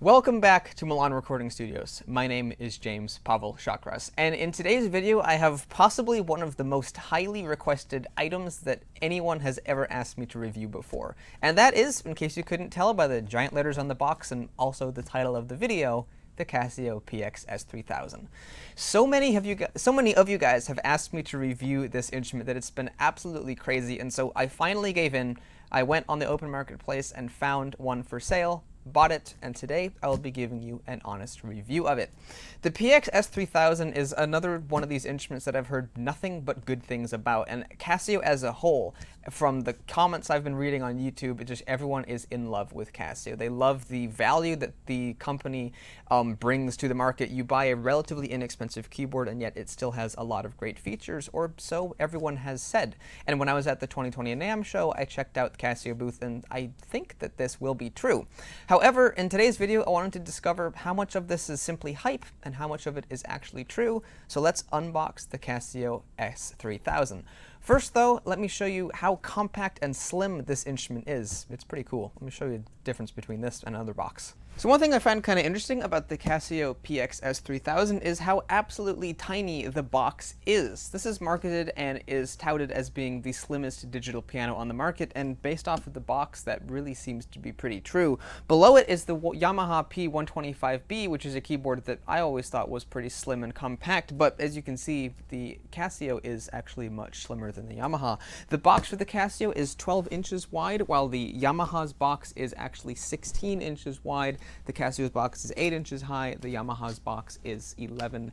Welcome back to Milan Recording Studios. My name is James Pavel Chakras, and in today's video I have possibly one of the most highly requested items that anyone has ever asked me to review before. And that is, in case you couldn't tell by the giant letters on the box and also the title of the video, the Casio PX-S3000. So many of you guys have asked me to review this instrument that it's been absolutely crazy, and so I finally gave in. I went on the open marketplace and found one for sale, bought it, and today I will be giving you an honest review of it. The PX-S3000 is another one of these instruments that I've heard nothing but good things about, and Casio as a whole, from the comments I've been reading on YouTube, just everyone is in love with Casio. They love the value that the company brings to the market. You buy a relatively inexpensive keyboard and yet it still has a lot of great features, or so everyone has said. And when I was at the 2020 NAMM show, I checked out the Casio booth and I think that this will be true. However, in today's video, I wanted to discover how much of this is simply hype and how much of it is actually true. So let's unbox the Casio S3000. First though, let me show you how compact and slim this instrument is. It's pretty cool. Let me show you the difference between this and another box. So one thing I find kind of interesting about the Casio PX-S3000 is how absolutely tiny the box is. This is marketed and is touted as being the slimmest digital piano on the market, and based off of the box, that really seems to be pretty true. Below it is the Yamaha P125B, which is a keyboard that I always thought was pretty slim and compact, but as you can see, the Casio is actually much slimmer than the Yamaha. The box for the Casio is 12 inches wide, while the Yamaha's box is actually 16 inches wide. The Casio's box is 8 inches high, the Yamaha's box is 11.5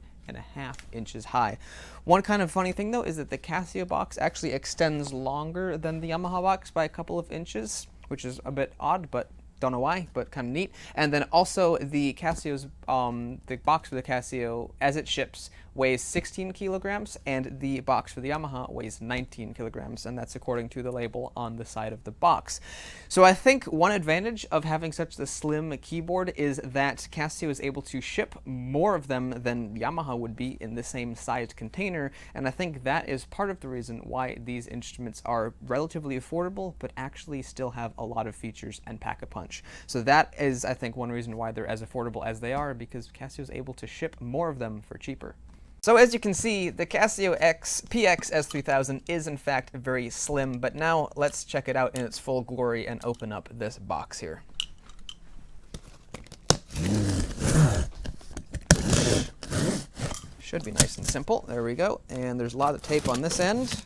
inches high. One kind of funny thing though is that the Casio box actually extends longer than the Yamaha box by a couple of inches, which is a bit odd, but don't know why, but kind of neat. And then also the Casio's, the box for the Casio, as it ships, weighs 16 kilograms, and the box for the Yamaha weighs 19 kilograms, and that's according to the label on the side of the box. So I think one advantage of having such a slim keyboard is that Casio is able to ship more of them than Yamaha would be in the same sized container, and I think that is part of the reason why these instruments are relatively affordable, but actually still have a lot of features and pack a punch. So that is, I think, one reason why they're as affordable as they are, because Casio is able to ship more of them for cheaper. So as you can see, the Casio PX-S3000 is in fact very slim, but now let's check it out in its full glory and open up this box here. Should be nice and simple. There we go. And there's a lot of tape on this end.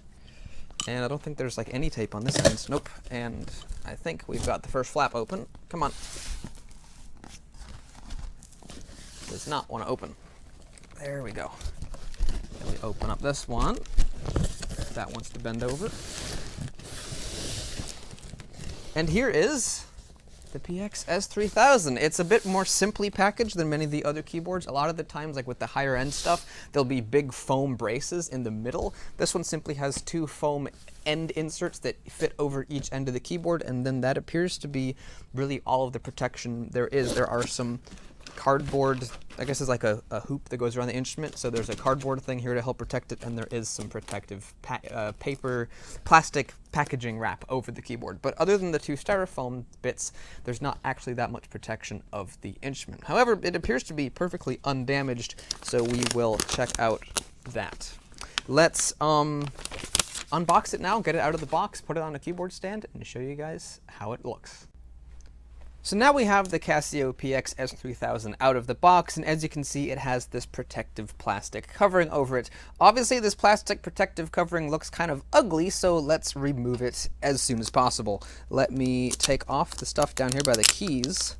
And I don't think there's like any tape on this end. Nope. And I think we've got the first flap open. Come on. Does not want to open. There we go. Then we open up this one. That wants to bend over. And here is the PX-S3000. It's a bit more simply packaged than many of the other keyboards. A lot of the times, like with the higher end stuff, there'll be big foam braces in the middle. This one simply has two foam end inserts that fit over each end of the keyboard, and then that appears to be really all of the protection there is. There are some cardboard, I guess it's like a hoop that goes around the instrument, so there's a cardboard thing here to help protect it, and there is some protective plastic packaging wrap over the keyboard. But other than the two styrofoam bits, there's not actually that much protection of the instrument. However, it appears to be perfectly undamaged, so we will check out that. Let's unbox it now, get it out of the box, put it on a keyboard stand, and show you guys how it looks. So now we have the Casio PX-S3000 out of the box, and as you can see, it has this protective plastic covering over it. Obviously, this plastic protective covering looks kind of ugly, so let's remove it as soon as possible. Let me take off the stuff down here by the keys.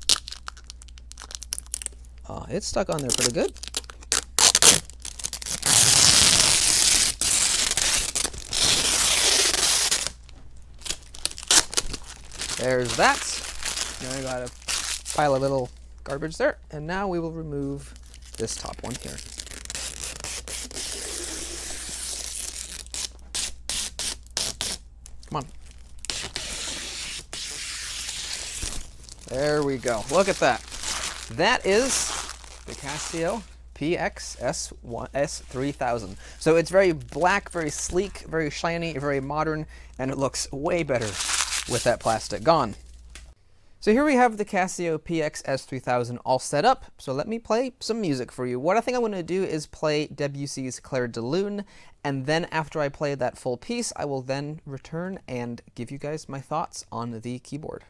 It's stuck on there pretty good. There's that. Now I got a pile of little garbage there, and now we will remove this top one here. Come on. There we go. Look at that. That is the Casio PX-S3000. So it's very black, very sleek, very shiny, very modern, and it looks way better with that plastic gone. So here we have the Casio PX-S3000 all set up, so let me play some music for you. What I think I'm going to do is play Debussy's Clair de Lune, and then after I play that full piece, I will then return and give you guys my thoughts on the keyboard.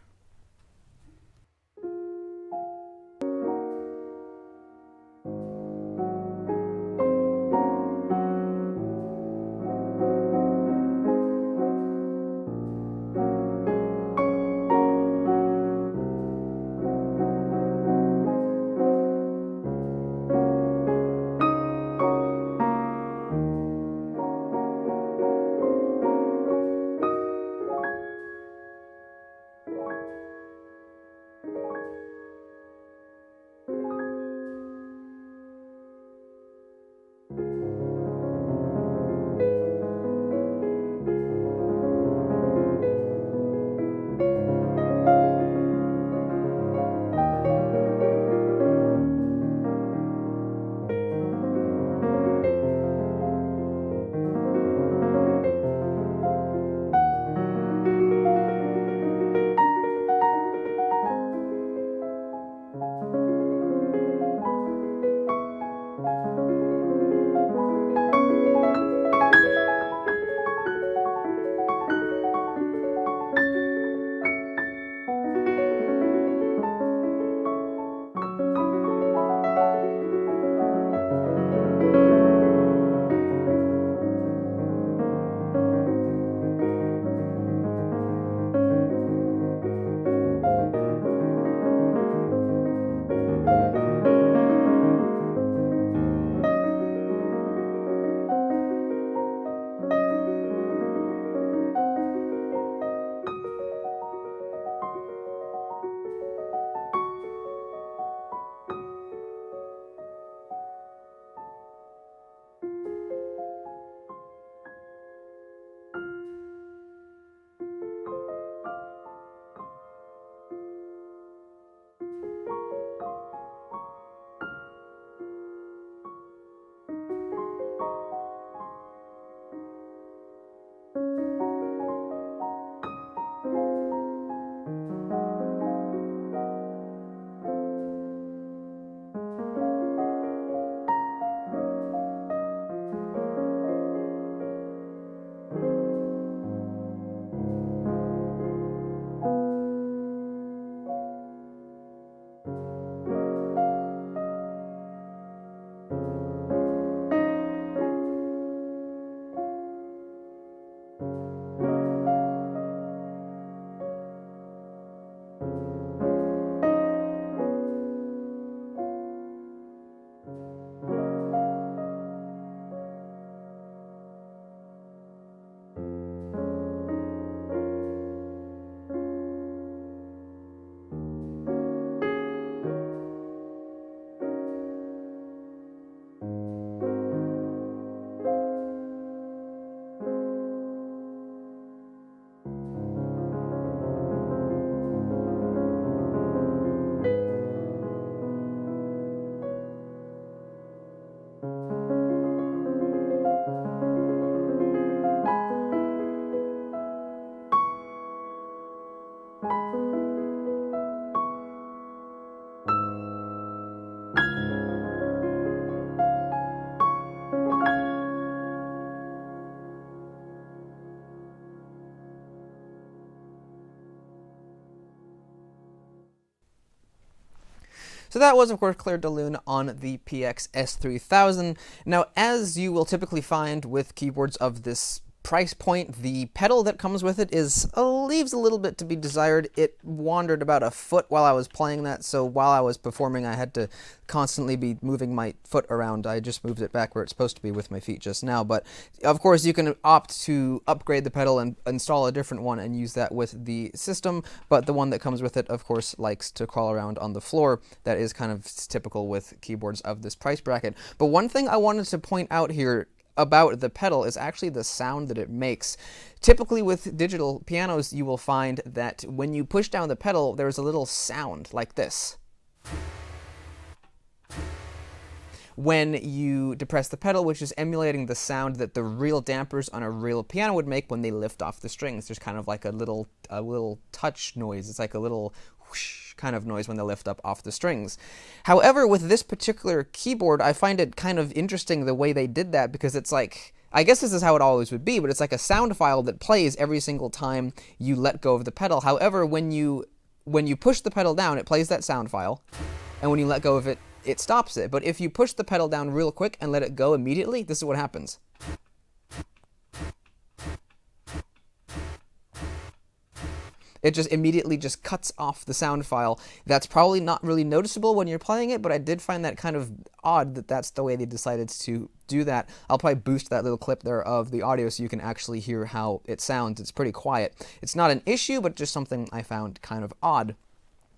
So that was, of course, Clair de Lune on the PX-S3000. Now, as you will typically find with keyboards of this price point, the pedal that comes with it leaves a little bit to be desired. It wandered about a foot while I was playing that, so while I was performing I had to constantly be moving my foot around. I just moved it back where it's supposed to be with my feet just now, but of course you can opt to upgrade the pedal and install a different one and use that with the system, but the one that comes with it, of course, likes to crawl around on the floor. That is kind of typical with keyboards of this price bracket. But one thing I wanted to point out here about the pedal is actually the sound that it makes. Typically with digital pianos, you will find that when you push down the pedal, there's a little sound like this. When you depress the pedal, which is emulating the sound that the real dampers on a real piano would make when they lift off the strings. There's kind of like a little touch noise. It's like a little whoosh kind of noise when they lift up off the strings. However, with this particular keyboard, I find it kind of interesting the way they did that, because it's like, I guess this is how it always would be, but it's like a sound file that plays every single time you let go of the pedal. However, when you push the pedal down, it plays that sound file, and when you let go of it, it stops it. But if you push the pedal down real quick and let it go immediately, this is what happens. It just immediately just cuts off the sound file. That's probably not really noticeable when you're playing it, but I did find that kind of odd that that's the way they decided to do that. I'll probably boost that little clip there of the audio so you can actually hear how it sounds. It's pretty quiet. It's not an issue, but just something I found kind of odd.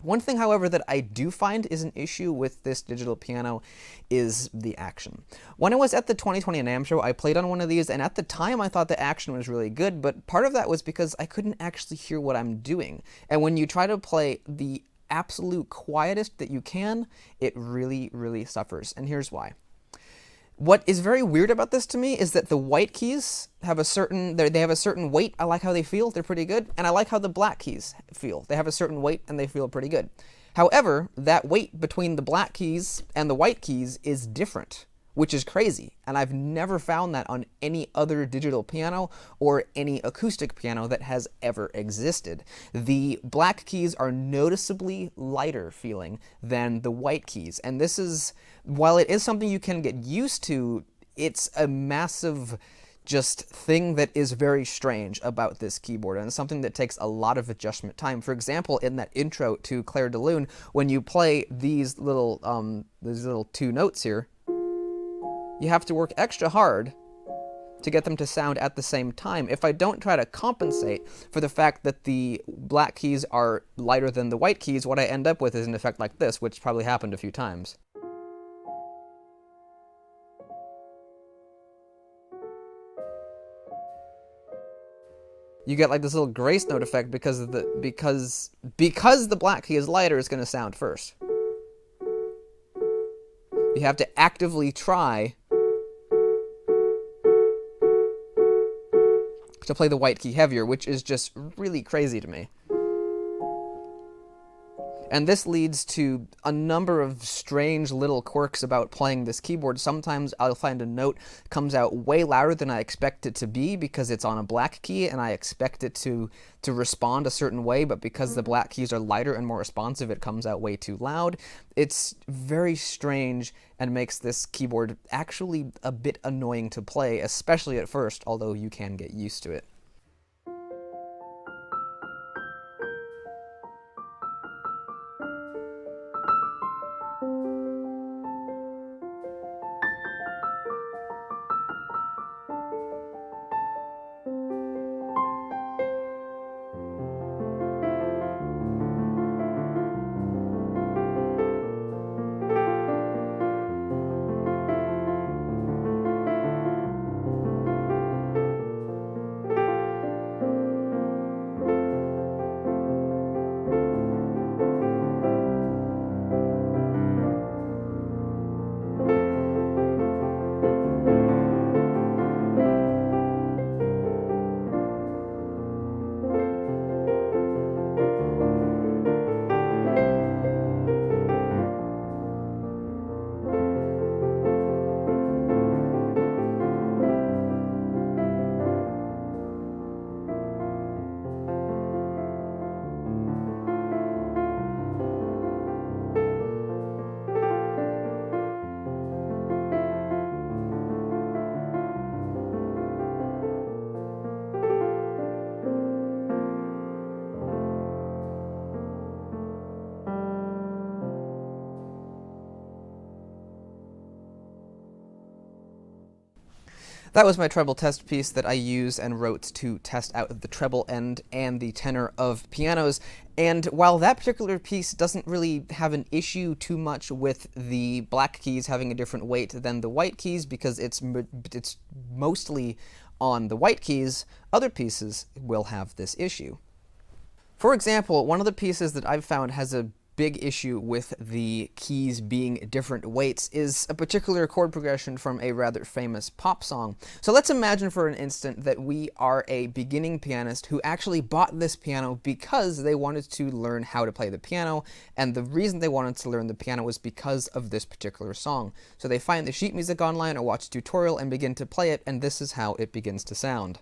One thing, however, that I do find is an issue with this digital piano is the action. When I was at the 2020 NAMM show, I played on one of these, and at the time I thought the action was really good, but part of that was because I couldn't actually hear what I'm doing. And when you try to play the absolute quietest that you can, it really, really suffers. And here's why. What is very weird about this to me is that the white keys have a certain, they have a certain weight. I like how they feel, they're pretty good. And I like how the black keys feel. They have a certain weight and they feel pretty good. However, that weight between the black keys and the white keys is different, which is crazy. And I've never found that on any other digital piano or any acoustic piano that has ever existed. The black keys are noticeably lighter feeling than the white keys. And this is, while it is something you can get used to, it's a massive just thing that is very strange about this keyboard, and it's something that takes a lot of adjustment time. For example, in that intro to Clair de Lune, when you play these little two notes here, you have to work extra hard to get them to sound at the same time. If I don't try to compensate for the fact that the black keys are lighter than the white keys, what I end up with is an effect like this, which probably happened a few times. You get like this little grace note effect because of the black key is lighter, it's going to sound first. You have to actively try to play the white key heavier, which is just really crazy to me. And this leads to a number of strange little quirks about playing this keyboard. Sometimes I'll find a note comes out way louder than I expect it to be because it's on a black key and I expect it to respond a certain way, but because the black keys are lighter and more responsive, it comes out way too loud. It's very strange and makes this keyboard actually a bit annoying to play, especially at first, although you can get used to it. That was my treble test piece that I use and wrote to test out the treble end and the tenor of pianos. And while that particular piece doesn't really have an issue too much with the black keys having a different weight than the white keys because it's mostly on the white keys, other pieces will have this issue. For example, one of the pieces that I've found has a big issue with the keys being different weights is a particular chord progression from a rather famous pop song. So let's imagine for an instant that we are a beginning pianist who actually bought this piano because they wanted to learn how to play the piano, and the reason they wanted to learn the piano was because of this particular song. So they find the sheet music online or watch a tutorial and begin to play it, and this is how it begins to sound.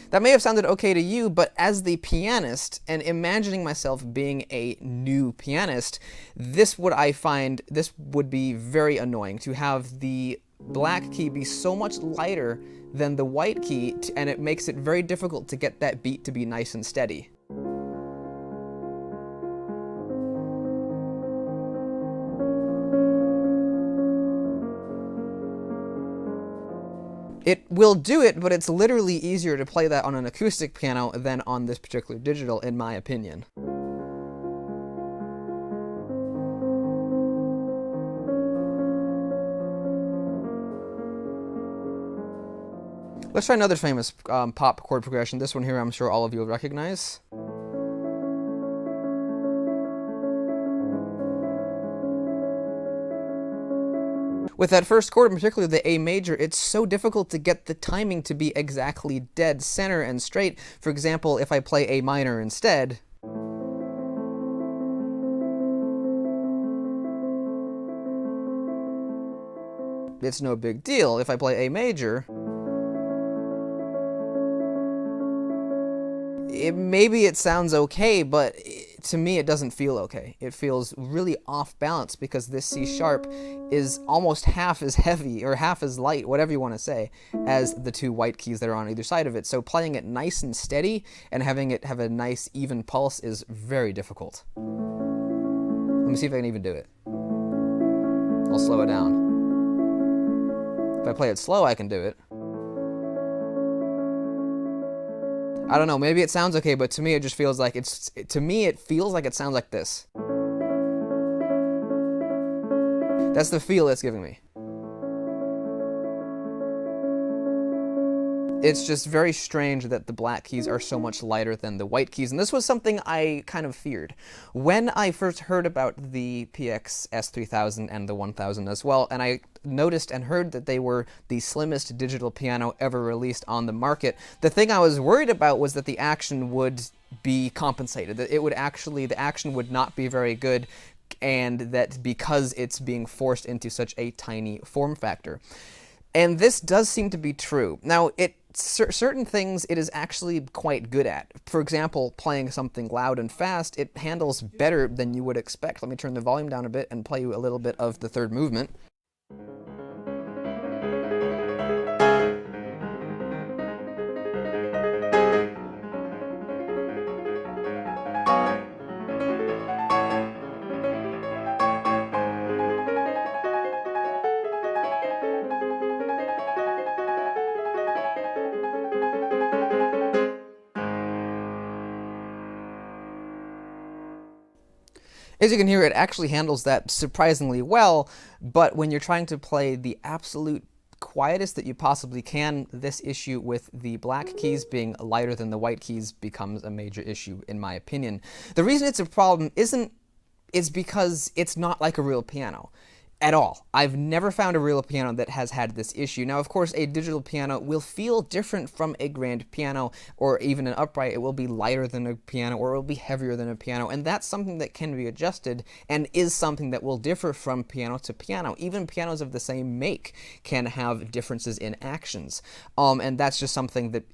That may have sounded okay to you, but as the pianist, and imagining myself being a new pianist, this would be very annoying, to have the black key be so much lighter than the white key, and it makes it very difficult to get that beat to be nice and steady. It will do it, but it's literally easier to play that on an acoustic piano than on this particular digital, in my opinion. Let's try another famous pop chord progression. This one here I'm sure all of you will recognize. With that first chord, in particular the A major, it's so difficult to get the timing to be exactly dead center and straight. For example, if I play A minor instead, it's no big deal. If I play A major, maybe it sounds okay, but to me it doesn't feel okay. It feels really off balance because this C sharp is almost half as heavy or half as light, whatever you want to say, as the two white keys that are on either side of it. So playing it nice and steady and having it have a nice even pulse is very difficult. Let me see if I can even do it. I'll slow it down. If I play it slow, I can do it. I don't know, maybe it sounds okay, but to me it just feels like it feels like it sounds like this. That's the feel it's giving me. It's just very strange that the black keys are so much lighter than the white keys, and this was something I kind of feared. When I first heard about the PX-S3000 and the 1000 as well, and I noticed and heard that they were the slimmest digital piano ever released on the market, the thing I was worried about was that the action would be compensated, that the action would not be very good, and that because it's being forced into such a tiny form factor. And this does seem to be true. Now, certain things it is actually quite good at. For example, playing something loud and fast, it handles better than you would expect. Let me turn the volume down a bit and play you a little bit of the third movement. As you can hear, it actually handles that surprisingly well, but when you're trying to play the absolute quietest that you possibly can, this issue with the black keys being lighter than the white keys becomes a major issue, in my opinion. The reason it's a problem is because it's not like a real piano. At all. I've never found a real piano that has had this issue. Now, of course, a digital piano will feel different from a grand piano or even an upright. It will be lighter than a piano or it will be heavier than a piano, and that's something that can be adjusted and is something that will differ from piano to piano. Even pianos of the same make can have differences in actions, and that's just something that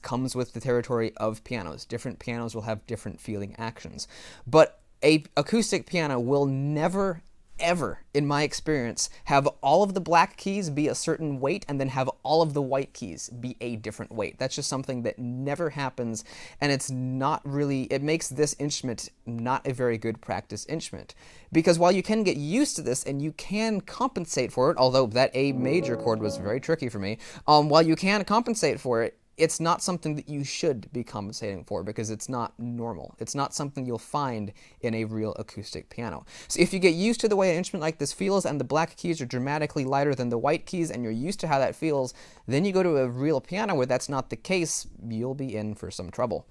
comes with the territory of pianos. Different pianos will have different feeling actions, but a acoustic piano will never ever, in my experience, have all of the black keys be a certain weight and then have all of the white keys be a different weight. That's just something that never happens, and it makes this instrument not a very good practice instrument. Because while you can get used to this and you can compensate for it, although that A major chord was very tricky for me, while you can compensate for it, it's not something that you should be compensating for because it's not normal. It's not something you'll find in a real acoustic piano. So if you get used to the way an instrument like this feels and the black keys are dramatically lighter than the white keys and you're used to how that feels, then you go to a real piano where that's not the case, you'll be in for some trouble.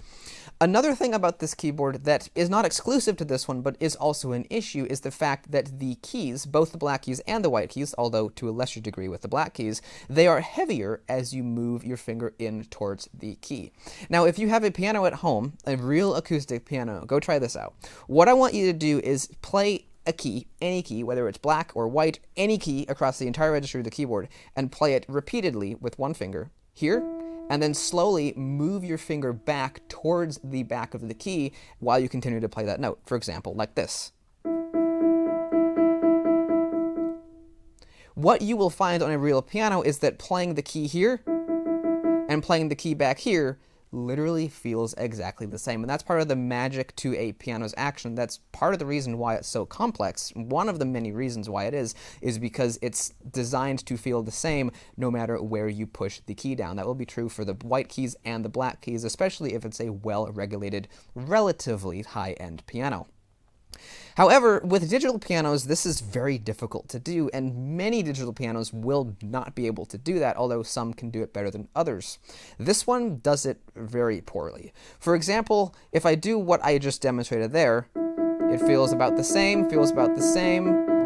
Another thing about this keyboard that is not exclusive to this one but is also an issue is the fact that the keys, both the black keys and the white keys, although to a lesser degree with the black keys, they are heavier as you move your finger in towards the key. Now, if you have a piano at home, a real acoustic piano, go try this out. What I want you to do is play a key, any key, whether it's black or white, any key across the entire register of the keyboard, and play it repeatedly with one finger here, and then slowly move your finger back towards the back of the key while you continue to play that note. For example, like this. What you will find on a real piano is that playing the key here and playing the key back here literally feels exactly the same. And that's part of the magic to a piano's action. That's part of the reason why it's so complex. One of the many reasons why it is because it's designed to feel the same no matter where you push the key down. That will be true for the white keys and the black keys, especially if it's a well-regulated, relatively high-end piano. However, with digital pianos, this is very difficult to do, and many digital pianos will not be able to do that, although some can do it better than others. This one does it very poorly. For example, if I do what I just demonstrated there, it feels about the same,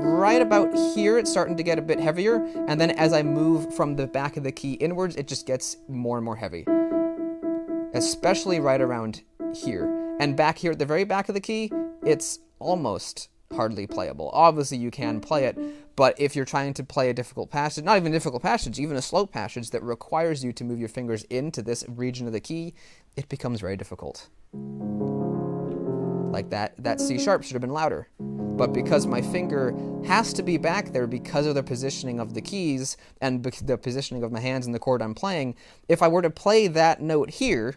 Right about here, it's starting to get a bit heavier, and then as I move from the back of the key inwards, it just gets more and more heavy, especially right around here. And back here at the very back of the key, it's almost hardly playable. Obviously, you can play it, but if you're trying to play a difficult passage, not even a difficult passage, even a slow passage that requires you to move your fingers into this region of the key, it becomes very difficult. Like that C sharp should have been louder. But because my finger has to be back there because of the positioning of the keys and the positioning of my hands in the chord I'm playing, if I were to play that note here,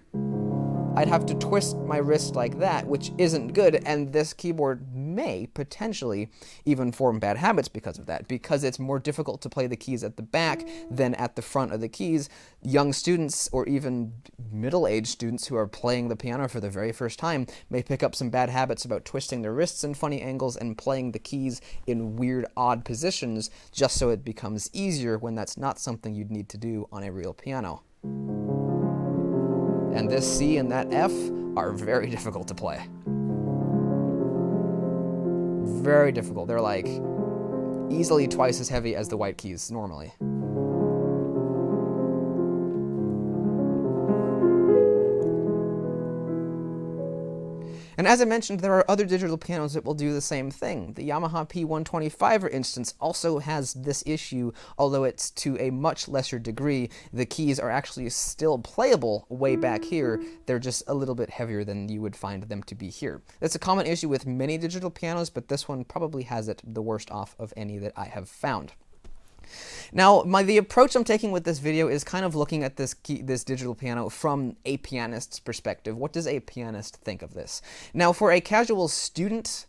I'd have to twist my wrist like that, which isn't good, and this keyboard may potentially even form bad habits because of that, because it's more difficult to play the keys at the back than at the front of the keys. Young students, or even middle-aged students who are playing the piano for the very first time, may pick up some bad habits about twisting their wrists in funny angles and playing the keys in weird, odd positions, just so it becomes easier when that's not something you'd need to do on a real piano. And this C and that F are very difficult to play. Very difficult. They're like easily twice as heavy as the white keys normally. And as I mentioned, there are other digital pianos that will do the same thing. The Yamaha P125, for instance, also has this issue, although it's to a much lesser degree. The keys are actually still playable way back here. They're just a little bit heavier than you would find them to be here. That's a common issue with many digital pianos, but this one probably has it the worst off of any that I have found. Now, the approach I'm taking with this video is kind of looking at this digital piano from a pianist's perspective. What does a pianist think of this? Now, for a casual student,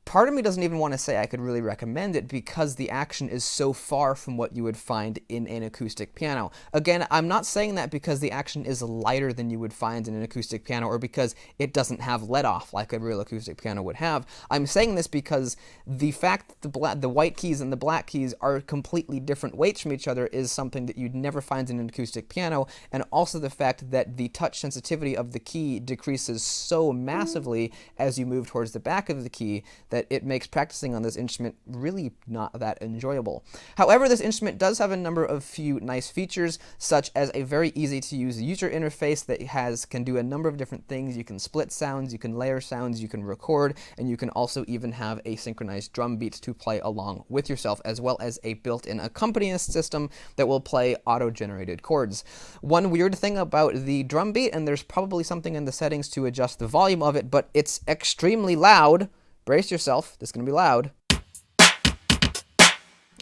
part of me doesn't even want to say I could really recommend it because the action is so far from what you would find in an acoustic piano. Again, I'm not saying that because the action is lighter than you would find in an acoustic piano or because it doesn't have let-off like a real acoustic piano would have. I'm saying this because the fact that the white keys and the black keys are completely different weights from each other is something that you'd never find in an acoustic piano, and also the fact that the touch sensitivity of the key decreases so massively as you move towards the back of the key that it makes practicing on this instrument really not that enjoyable. However, this instrument does have a number of few nice features, such as a very easy to use user interface that can do a number of different things. You can split sounds, you can layer sounds, you can record, and you can also even have a synchronized drum beat to play along with yourself, as well as a built-in accompanist system that will play auto-generated chords. One weird thing about the drum beat, and there's probably something in the settings to adjust the volume of it, but it's extremely loud. Brace yourself, this is going to be loud.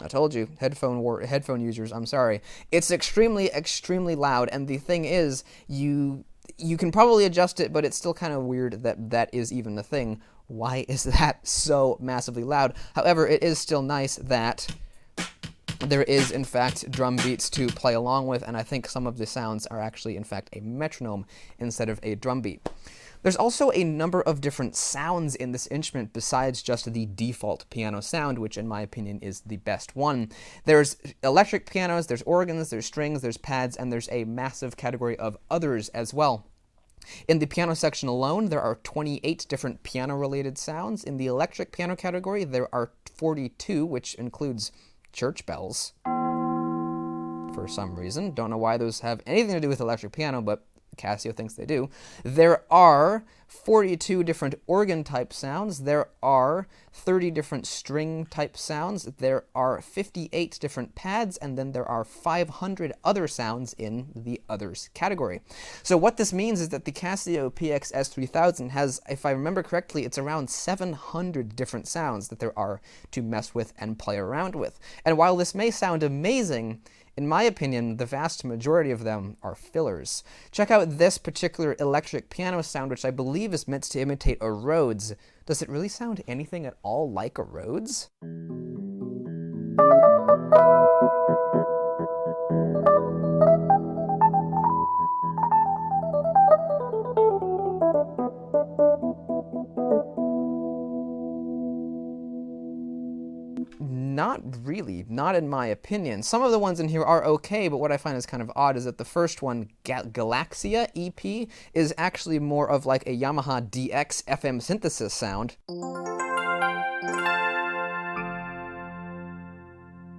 I told you, headphone users, I'm sorry. It's extremely, extremely loud, and the thing is, you can probably adjust it, but it's still kind of weird that that is even a thing. Why is that so massively loud? However, it is still nice that there is, in fact, drum beats to play along with, and I think some of the sounds are actually, in fact, a metronome instead of a drum beat. There's also a number of different sounds in this instrument besides just the default piano sound, which in my opinion is the best one. There's electric pianos, there's organs, there's strings, there's pads, and there's a massive category of others as well. In the piano section alone, there are 28 different piano-related sounds. In the electric piano category, there are 42, which includes church bells for some reason. Don't know why those have anything to do with electric piano, but Casio thinks they do. There are 42 different organ-type sounds. There are 30 different string-type sounds. There are 58 different pads, and then there are 500 other sounds in the others category. So what this means is that the Casio PX-S3000 has, if I remember correctly, it's around 700 different sounds that there are to mess with and play around with. And while this may sound amazing, in my opinion, the vast majority of them are fillers. Check out this particular electric piano sound, which I believe is meant to imitate a Rhodes. Does it really sound anything at all like a Rhodes? Not really, not in my opinion. Some of the ones in here are okay, but what I find is kind of odd is that the first one, Galaxia EP, is actually more of like a Yamaha DX FM synthesis sound.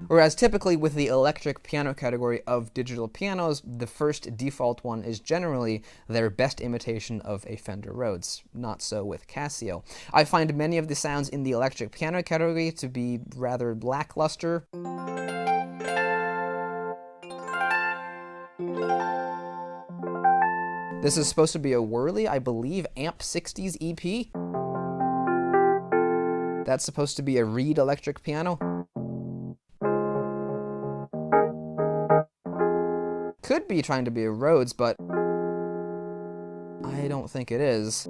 Whereas typically with the electric piano category of digital pianos, the first default one is generally their best imitation of a Fender Rhodes. Not so with Casio. I find many of the sounds in the electric piano category to be rather lackluster. This is supposed to be a Whirly, I believe, Amp 60s EP. That's supposed to be a Reed electric piano. Could be trying to be a Rhodes, but I don't think it is.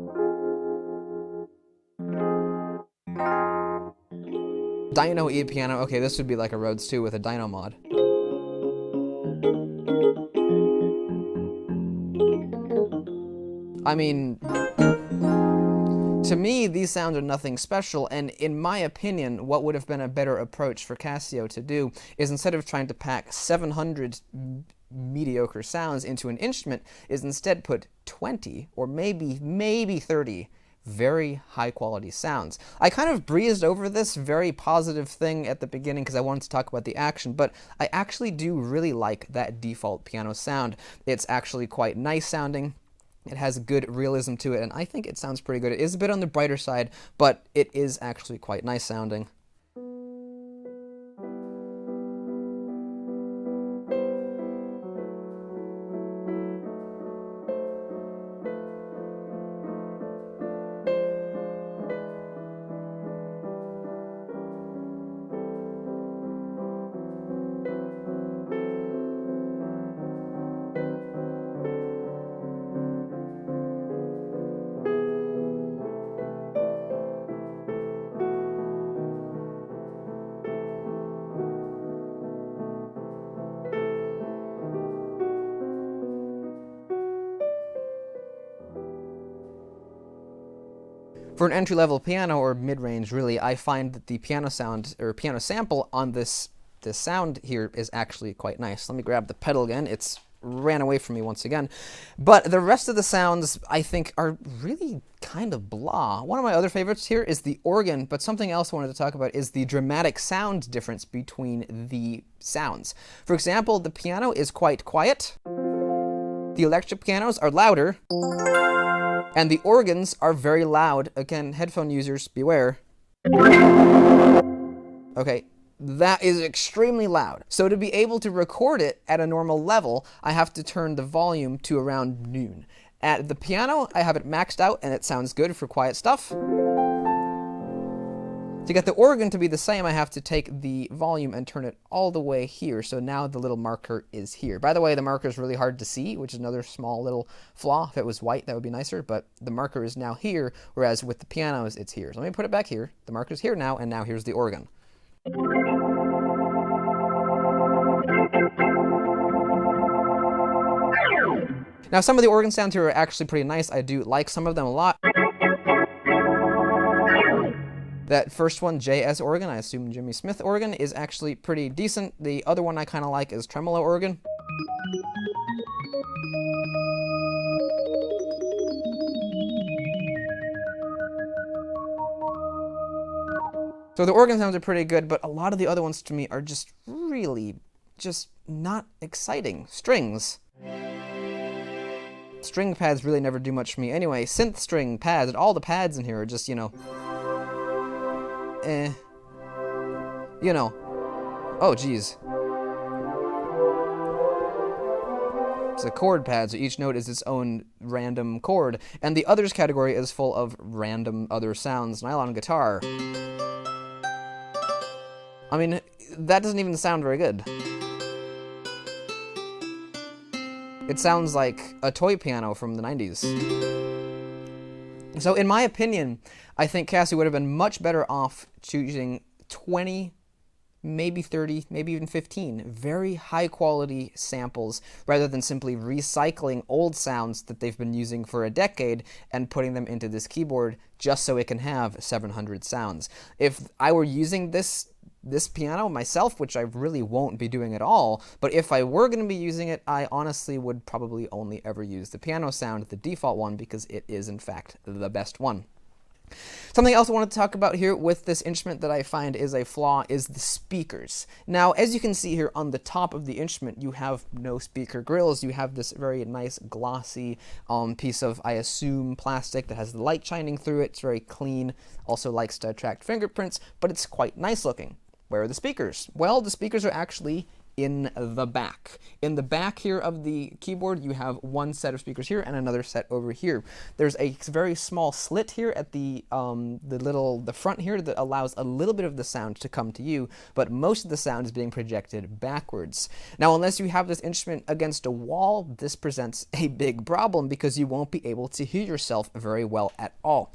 Dyno E piano. Okay, this would be like a Rhodes 2 with a dyno mod. I mean, to me, these sounds are nothing special, and in my opinion, what would have been a better approach for Casio to do is instead of trying to pack 700 mediocre sounds into an instrument, is instead put 20 or maybe 30 very high quality sounds. I kind of breezed over this very positive thing at the beginning because I wanted to talk about the action, but I actually do really like that default piano sound. It's actually quite nice sounding. It has good realism to it, and I think it sounds pretty good. It is a bit on the brighter side, but it is actually quite nice sounding. For an entry-level piano, or mid-range really, I find that the piano sound, or piano sample on this sound here is actually quite nice. Let me grab the pedal again. It's ran away from me once again. But the rest of the sounds, I think, are really kind of blah. One of my other favorites here is the organ, but something else I wanted to talk about is the dramatic sound difference between the sounds. For example, the piano is quite quiet. The electric pianos are louder. And the organs are very loud. Again, headphone users, beware. Okay, that is extremely loud. So to be able to record it at a normal level, I have to turn the volume to around noon. At the piano, I have it maxed out and it sounds good for quiet stuff. To get the organ to be the same, I have to take the volume and turn it all the way here. So now the little marker is here. By the way, the marker is really hard to see, which is another small little flaw. If it was white, that would be nicer, but the marker is now here, whereas with the pianos, it's here. So let me put it back here. The marker's here now, and now here's the organ. For an entry-level piano or mid-range, really, I find that the piano is actually quite nice. Let me grab the pedal again. It's ran away from me once again. But the rest of the sounds, I think, are really kind of blah. One of my other favorites here is the organ, but something else I wanted to talk about is the piano is quite quiet. The electric pianos are loud. The organs are very loud. And the piano is quite quiet. So to be able to record it at a normal level, I have to turn the volume to around noon. At the piano, I have it maxed out and it sounds good for quiet stuff. To get the organ to be the same, I have to take the volume and turn it all the way here. So now the little marker is now here, whereas with the pianos, it's here. So let me put it back here. The marker's here now, and now here's the organ. Now, some of the organ sounds here are actually pretty nice. I do like some of them a lot. That first one, JS organ, I assume Jimmy Smith organ, is actually pretty decent. The other one I kind of like is tremolo organ. So the organ sounds are pretty good, but a lot of the other ones to me are just really just not exciting. Strings. String pads really never do much for me anyway. Synth string pads, and all the pads in here are just, you know, you know, oh geez. It's a chord pad, so each note is its own random chord, and the others category is full of random other sounds. Nylon guitar. I mean, that doesn't even sound very good. It sounds like a toy piano from the 90s. So in my opinion, I think Casio would have been much better off choosing 20, maybe 30, maybe even 15 very high quality samples rather than simply recycling old sounds that they've been using for a decade and putting them into this keyboard just so it can have 700 sounds. If I were using this piano myself, which I really won't be doing at all, but if I were going to be using it, I honestly would probably only ever use the piano sound, the default one, because it is in fact the best one. Something else I want to talk about here with this instrument that I find is a flaw is the speakers. Now, as you can see here on the top of the instrument, you have no speaker grills. You have this very nice glossy piece of, I assume, plastic that has the light shining through it. It's very clean, also likes to attract fingerprints, but it's quite nice looking. Where are the speakers? Well, the speakers are actually in the back. In the back here of the keyboard, you have one set of speakers here and another set over here. There's a very small slit here at the front here that allows a little bit of the sound to come to you, but most of the sound is being projected backwards. Now, unless you have this instrument against a wall, this presents a big problem because you won't be able to hear yourself very well at all.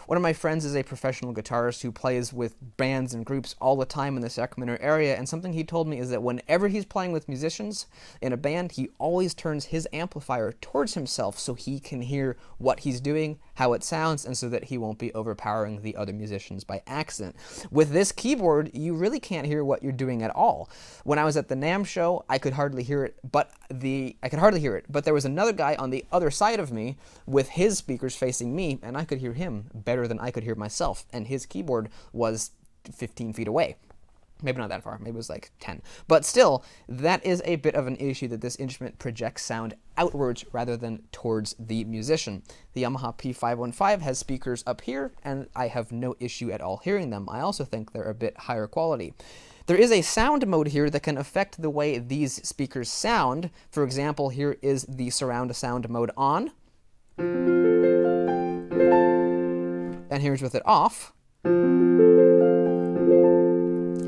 One of my friends is a professional guitarist who plays with bands and groups all the time in the Sacramento area, and something he told me is that whenever he's playing with musicians in a band, he always turns his amplifier towards himself so he can hear what he's doing, how it sounds, and so that he won't be overpowering the other musicians by accident. With this keyboard, you really can't hear what you're doing at all. When I was at the NAMM show, I could hardly hear it, but there was another guy on the other side of me with his speakers facing me, and I could hear him better than I could hear myself, and his keyboard was 15 feet away. Maybe not that far, maybe it was like 10. But still, that is a bit of an issue that this instrument projects sound outwards rather than towards the musician. The Yamaha P515 has speakers up here, and I have no issue at all hearing them. I also think they're a bit higher quality. There is a sound mode here that can affect the way these speakers sound. For example, here is the surround sound mode on. And here's with it off.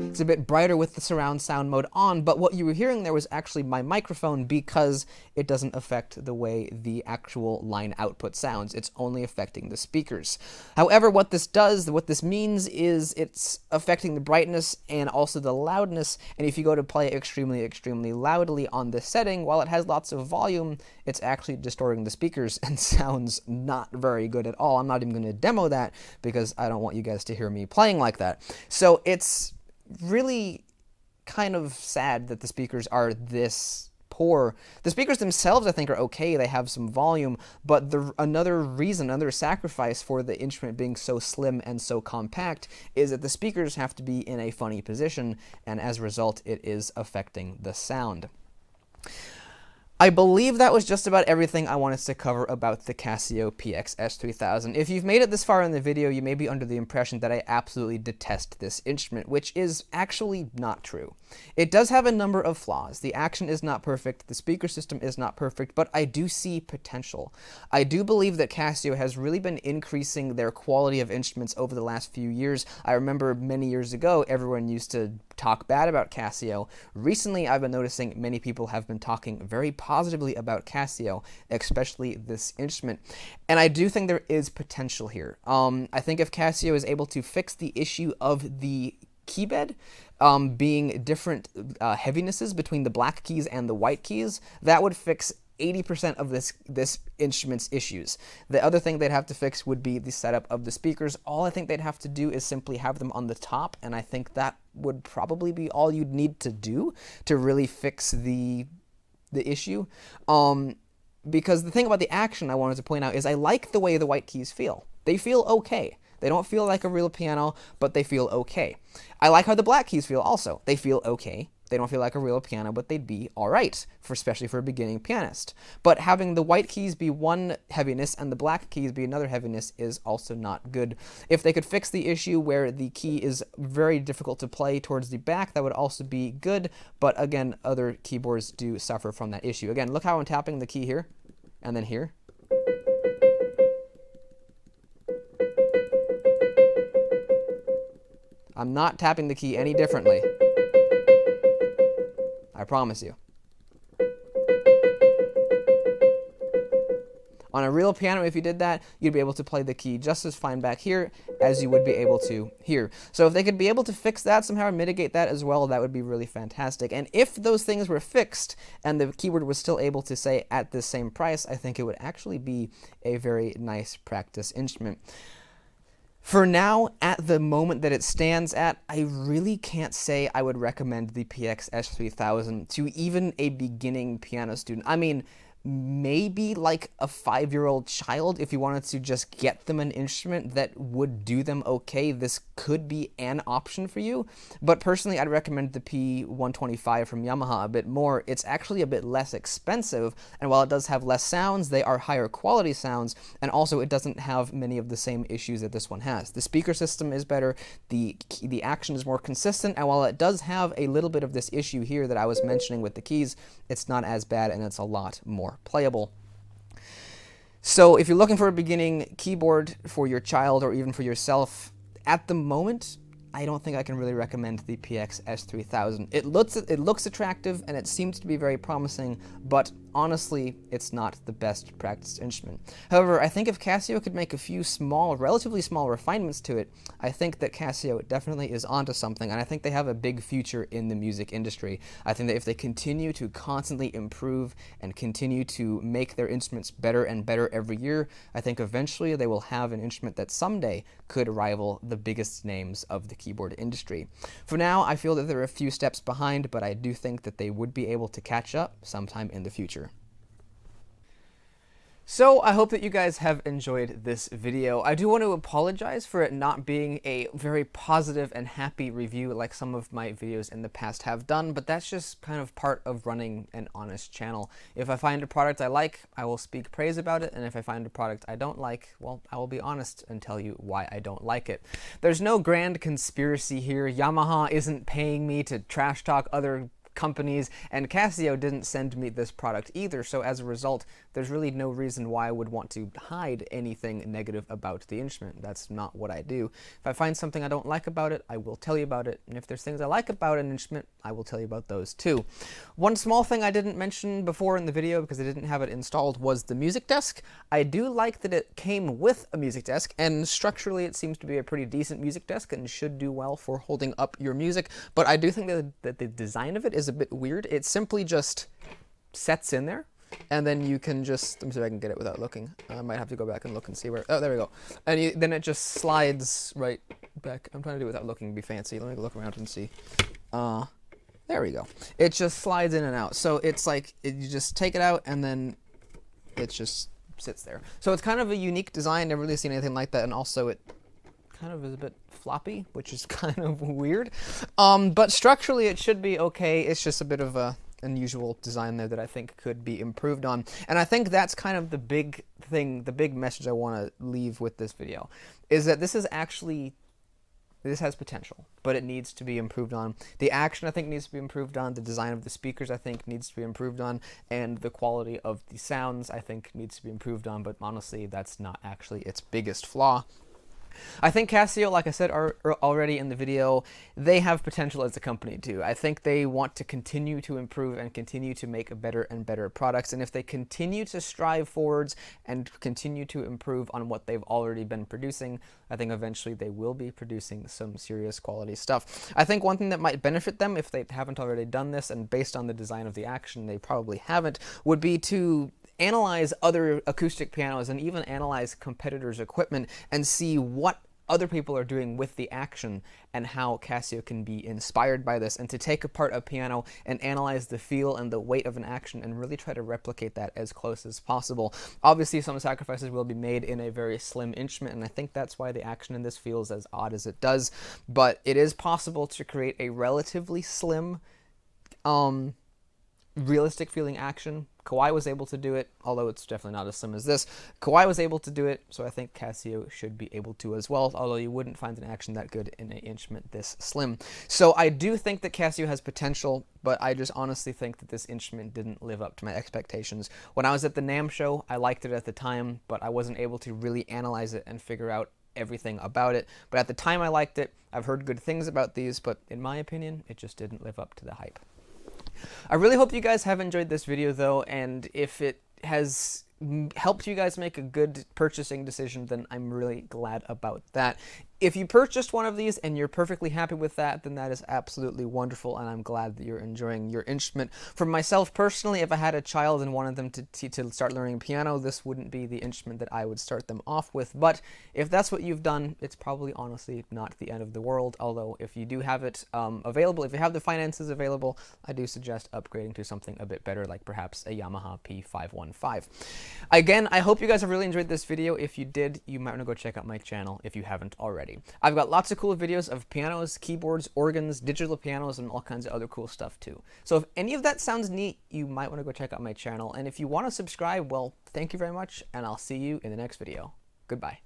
It's a bit brighter with the surround sound mode on, but what you were hearing there was actually my microphone because it doesn't affect the way the actual line output sounds. It's only affecting the speakers. However, what this means is it's affecting the brightness and also the loudness, and if you go to play extremely, extremely loudly on this setting, while it has lots of volume, it's actually distorting the speakers and sounds not very good at all. I'm not even going to demo that because I don't want you guys to hear me playing like that. So it's really kind of sad that the speakers are this poor. The speakers themselves, I think, are okay. They have some volume, but another sacrifice for the instrument being so slim and so compact is that the speakers have to be in a funny position, and as a result, it is affecting the sound. I believe that was just about everything I wanted to cover about the Casio PX-S3000. If you've made it this far in the video, you may be under the impression that I absolutely detest this instrument, which is actually not true. It does have a number of flaws. The action is not perfect, the speaker system is not perfect, but I do see potential. I do believe that Casio has really been increasing their quality of instruments over the last few years. I remember many years ago, everyone used to talk bad about Casio. Recently, I've been noticing many people have been talking very positively about Casio, especially this instrument. And I do think there is potential here. I think if Casio is able to fix the issue of the key bed being different heavinesses between the black keys and the white keys, that would fix 80% of this instrument's issues. The other thing they'd have to fix would be the setup of the speakers. All I think they'd have to do is simply have them on the top, and I think that would probably be all you'd need to do to really fix the issue. Because the thing about the action I wanted to point out is I like the way the white keys feel. They feel okay. They don't feel like a real piano, but they feel okay. I like how the black keys feel also. They feel okay. They don't feel like a real piano, but they'd be all right, especially for a beginning pianist. But having the white keys be one heaviness and the black keys be another heaviness is also not good. If they could fix the issue where the key is very difficult to play towards the back, that would also be good. But again, other keyboards do suffer from that issue. Again, look how I'm tapping the key here and then here. I'm not tapping the key any differently. I promise you. On a real piano, if you did that, you'd be able to play the key just as fine back here as you would be able to here. So if they could be able to fix that somehow and mitigate that as well, that would be really fantastic. And if those things were fixed and the keyboard was still able to say at the same price, I think it would actually be a very nice practice instrument. For now, at the moment that it stands at, I really can't say I would recommend the PX-S3000 to even a beginning piano student. I mean, maybe like a 5-year-old child, if you wanted to just get them an instrument that would do them okay, this could be an option for you. But personally, I'd recommend the P125 from Yamaha a bit more. It's actually a bit less expensive, and while it does have less sounds, they are higher quality sounds, and also it doesn't have many of the same issues that this one has. The speaker system is better, the action is more consistent, and while it does have a little bit of this issue here that I was mentioning with the keys, it's not as bad, and it's a lot more playable. So if you're looking for a beginning keyboard for your child or even for yourself, at the moment, I don't think I can really recommend the PX-S3000. It looks attractive and it seems to be very promising, but honestly, it's not the best practice instrument. However, I think if Casio could make a few relatively small refinements to it, I think that Casio definitely is onto something, and I think they have a big future in the music industry. I think that if they continue to constantly improve and continue to make their instruments better and better every year, I think eventually they will have an instrument that someday could rival the biggest names of the keyboard industry. For now, I feel that they're a few steps behind, but I do think that they would be able to catch up sometime in the future. So I hope that you guys have enjoyed this video. I do want to apologize for it not being a very positive and happy review like some of my videos in the past have done, but that's just kind of part of running an honest channel. If I find a product I like, I will speak praise about it, and if I find a product I don't like, well, I will be honest and tell you why I don't like it. There's no grand conspiracy here. Yamaha isn't paying me to trash talk other companies, and Casio didn't send me this product either, so as a result, there's really no reason why I would want to hide anything negative about the instrument. That's not what I do. If I find something I don't like about it, I will tell you about it, and if there's things I like about an instrument, I will tell you about those too. One small thing I didn't mention before in the video because I didn't have it installed was the music desk. I do like that it came with a music desk, and structurally it seems to be a pretty decent music desk and should do well for holding up your music, but I do think that the design of it is a bit weird. It simply just sets in there, and then you can just, let me see if I can get it without looking. I might have to go back and look and see where, oh, there we go. And then it just slides right back. I'm trying to do it without looking to be fancy. Let me look around and see. There we go. It just slides in and out. So it's like, you just take it out and then it just sits there. So it's kind of a unique design. Never really seen anything like that, and also it kind of is a bit floppy, which is kind of weird. But structurally it should be okay. It's just a bit of a unusual design there that I think could be improved on. And I think that's kind of the big thing, the big message I want to leave with this video, is that this has potential, but it needs to be improved on. The action, I think, needs to be improved on. The design of the speakers, I think, needs to be improved on. And the quality of the sounds, I think, needs to be improved on. But honestly, that's not actually its biggest flaw. I think Casio, like I said already in the video, they have potential as a company too. I think they want to continue to improve and continue to make better and better products. And if they continue to strive forwards and continue to improve on what they've already been producing, I think eventually they will be producing some serious quality stuff. I think one thing that might benefit them, if they haven't already done this, and based on the design of the Action, they probably haven't, would be to analyze other acoustic pianos and even analyze competitors' equipment and see what other people are doing with the Action and how Casio can be inspired by this, and to take apart a piano and analyze the feel and the weight of an Action and really try to replicate that as close as possible. Obviously, some sacrifices will be made in a very slim instrument, and I think that's why the Action in this feels as odd as it does, but it is possible to create a relatively slim, realistic feeling Action. Kawai was able to do it, although it's definitely not as slim as this. Kawai was able to do it, so I think Casio should be able to as well, although you wouldn't find an Action that good in an instrument this slim. So I do think that Casio has potential, but I just honestly think that this instrument didn't live up to my expectations. When I was at the NAMM show, I liked it at the time, but I wasn't able to really analyze it and figure out everything about it. But at the time I liked it. I've heard good things about these, but in my opinion, it just didn't live up to the hype. I really hope you guys have enjoyed this video though, and if it has helped you guys make a good purchasing decision, then I'm really glad about that. If you purchased one of these and you're perfectly happy with that, then that is absolutely wonderful, and I'm glad that you're enjoying your instrument. For myself personally, if I had a child and wanted them to start learning piano, this wouldn't be the instrument that I would start them off with. But if that's what you've done, it's probably honestly not the end of the world. Although if you do have it available, if you have the finances available, I do suggest upgrading to something a bit better, like perhaps a Yamaha P515. Again, I hope you guys have really enjoyed this video. If you did, you might want to go check out my channel if you haven't already. I've got lots of cool videos of pianos, keyboards, organs, digital pianos, and all kinds of other cool stuff too. So if any of that sounds neat, you might want to go check out my channel. And if you want to subscribe, well, thank you very much, and I'll see you in the next video. Goodbye.